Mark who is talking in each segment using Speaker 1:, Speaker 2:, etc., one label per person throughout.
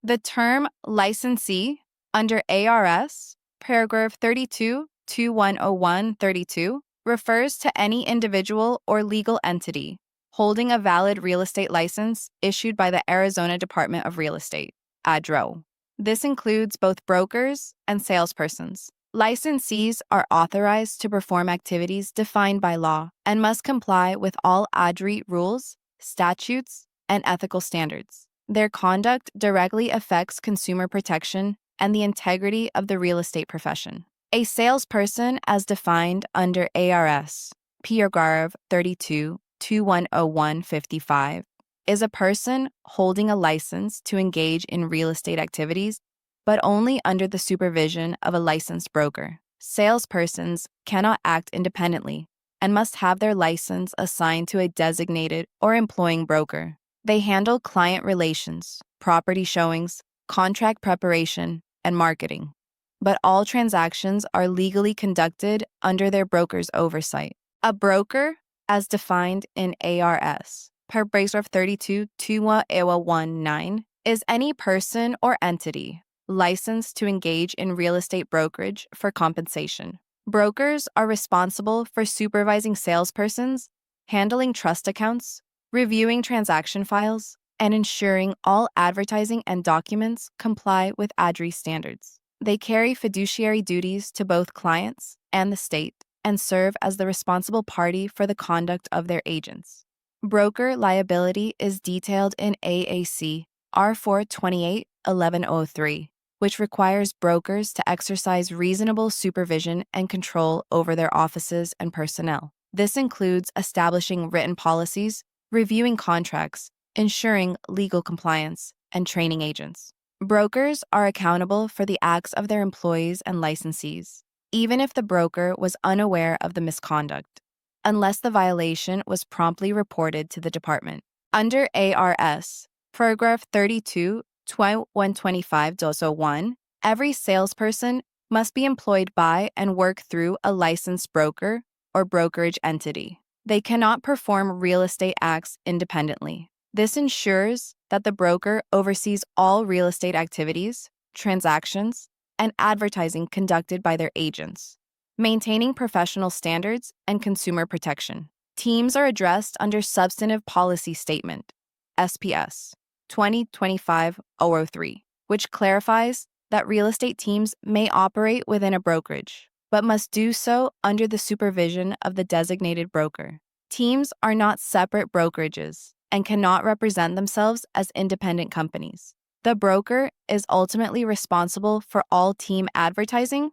Speaker 1: The term licensee under ARS, paragraph 32, 210132, refers to any individual or legal entity holding a valid real estate license issued by the Arizona Department of Real Estate, ADRO. This includes both brokers and salespersons. Licensees are authorized to perform activities defined by law and must comply with all ADRI rules, statutes, and ethical standards. Their conduct directly affects consumer protection and the integrity of the real estate profession. A salesperson, as defined under ARS, paragraph 32, 210155, is a person holding a license to engage in real estate activities, but only under the supervision of a licensed broker. Salespersons cannot act independently and must have their license assigned to a designated or employing broker. They handle client relations, property showings, contract preparation, and marketing. But all transactions are legally conducted under their broker's oversight. A broker, as defined in ARS, paragraph 32, 2119, is any person or entity licensed to engage in real estate brokerage for compensation. Brokers are responsible for supervising salespersons, handling trust accounts, reviewing transaction files, and ensuring all advertising and documents comply with ADRI standards. They carry fiduciary duties to both clients and the state and serve as the responsible party for the conduct of their agents. Broker liability is detailed in AAC R428-1103, which requires brokers to exercise reasonable supervision and control over their offices and personnel. This includes establishing written policies, reviewing contracts, ensuring legal compliance, and training agents. Brokers are accountable for the acts of their employees and licensees, even if the broker was unaware of the misconduct, unless the violation was promptly reported to the department. Under ARS, paragraph 32, 2125.01, every salesperson must be employed by and work through a licensed broker or brokerage entity. They cannot perform real estate acts independently. This ensures that the broker oversees all real estate activities, transactions, and advertising conducted by their agents, maintaining professional standards and consumer protection. Teams are addressed under Substantive Policy Statement, SPS 2025-003, which clarifies that real estate teams may operate within a brokerage, but must do so under the supervision of the designated broker. Teams are not separate brokerages and cannot represent themselves as independent companies. The broker is ultimately responsible for all team advertising,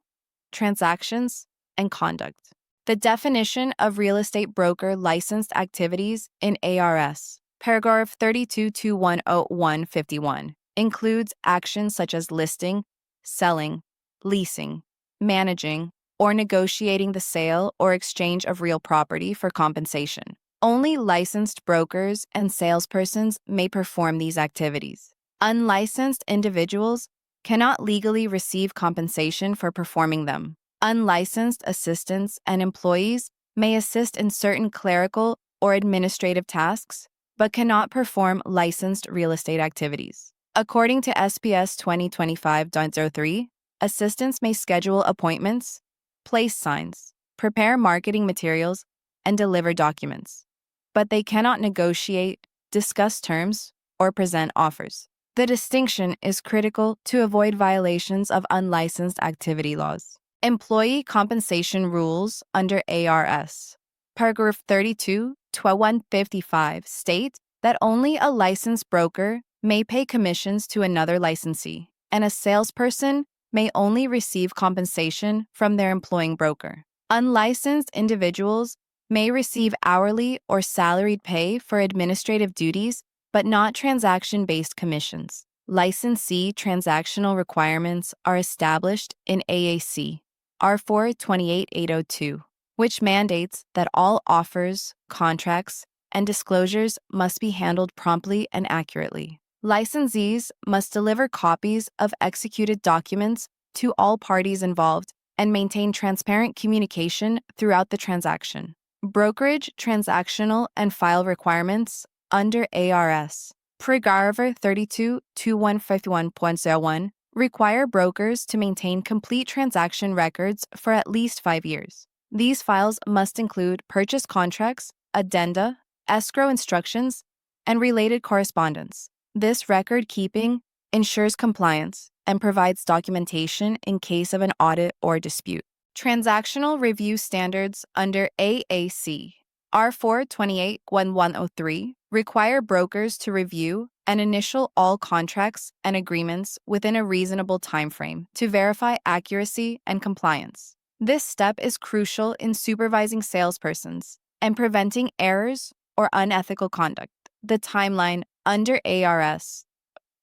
Speaker 1: transactions, and conduct. The definition of real estate broker licensed activities in ARS, paragraph 32-210151, includes actions such as listing, selling, leasing, managing, or negotiating the sale or exchange of real property for compensation. Only licensed brokers and salespersons may perform these activities. Unlicensed individuals cannot legally receive compensation for performing them. Unlicensed assistants and employees may assist in certain clerical or administrative tasks, but cannot perform licensed real estate activities. According to SPS 2025.03, assistants may schedule appointments, place signs, prepare marketing materials, and deliver documents, but they cannot negotiate, discuss terms, or present offers. The distinction is critical to avoid violations of unlicensed activity laws. Employee compensation rules under ARS, paragraph 32-2155 state that only a licensed broker may pay commissions to another licensee, and a salesperson may only receive compensation from their employing broker. Unlicensed individuals may receive hourly or salaried pay for administrative duties, but not transaction-based commissions. Licensee transactional requirements are established in AAC R428-802, which mandates that all offers, contracts, and disclosures must be handled promptly and accurately. Licensees must deliver copies of executed documents to all parties involved and maintain transparent communication throughout the transaction. Brokerage, transactional, and file requirements under ARS, Paragraph 32.2151.01 require brokers to maintain complete transaction records for at least 5 years. These files must include purchase contracts, addenda, escrow instructions, and related correspondence. This record keeping ensures compliance and provides documentation in case of an audit or dispute. Transactional review standards under AAC R428-1103 require brokers to review and initial all contracts and agreements within a reasonable timeframe to verify accuracy and compliance. This step is crucial in supervising salespersons and preventing errors or unethical conduct. The timeline under ARS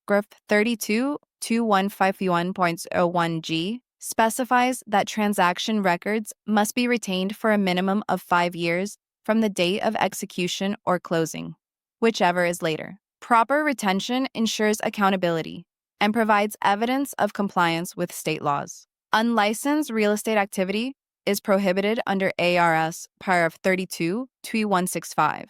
Speaker 1: Paragraph 32.2151.01g specifies that transaction records must be retained for a minimum of 5 years from the date of execution or closing, whichever is later. Proper retention ensures accountability and provides evidence of compliance with state laws. Unlicensed real estate activity is prohibited under ARS Paragraph 32.2165,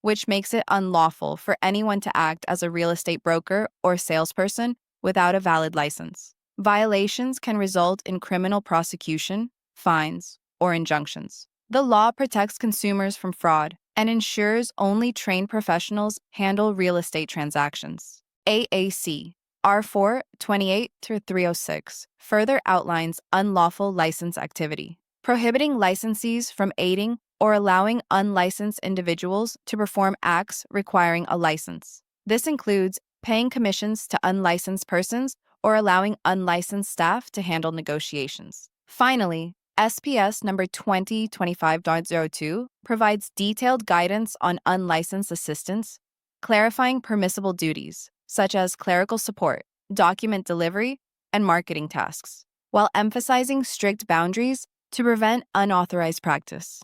Speaker 1: which makes it unlawful for anyone to act as a real estate broker or salesperson without a valid license. Violations can result in criminal prosecution, fines, or injunctions. The law protects consumers from fraud and ensures only trained professionals handle real estate transactions. AAC R428-306 further outlines unlawful license activity, prohibiting licensees from aiding or allowing unlicensed individuals to perform acts requiring a license. This includes paying commissions to unlicensed persons or allowing unlicensed staff to handle negotiations. Finally, SPS number 2025.02 provides detailed guidance on unlicensed assistance, clarifying permissible duties, such as clerical support, document delivery, and marketing tasks, while emphasizing strict boundaries to prevent unauthorized practice.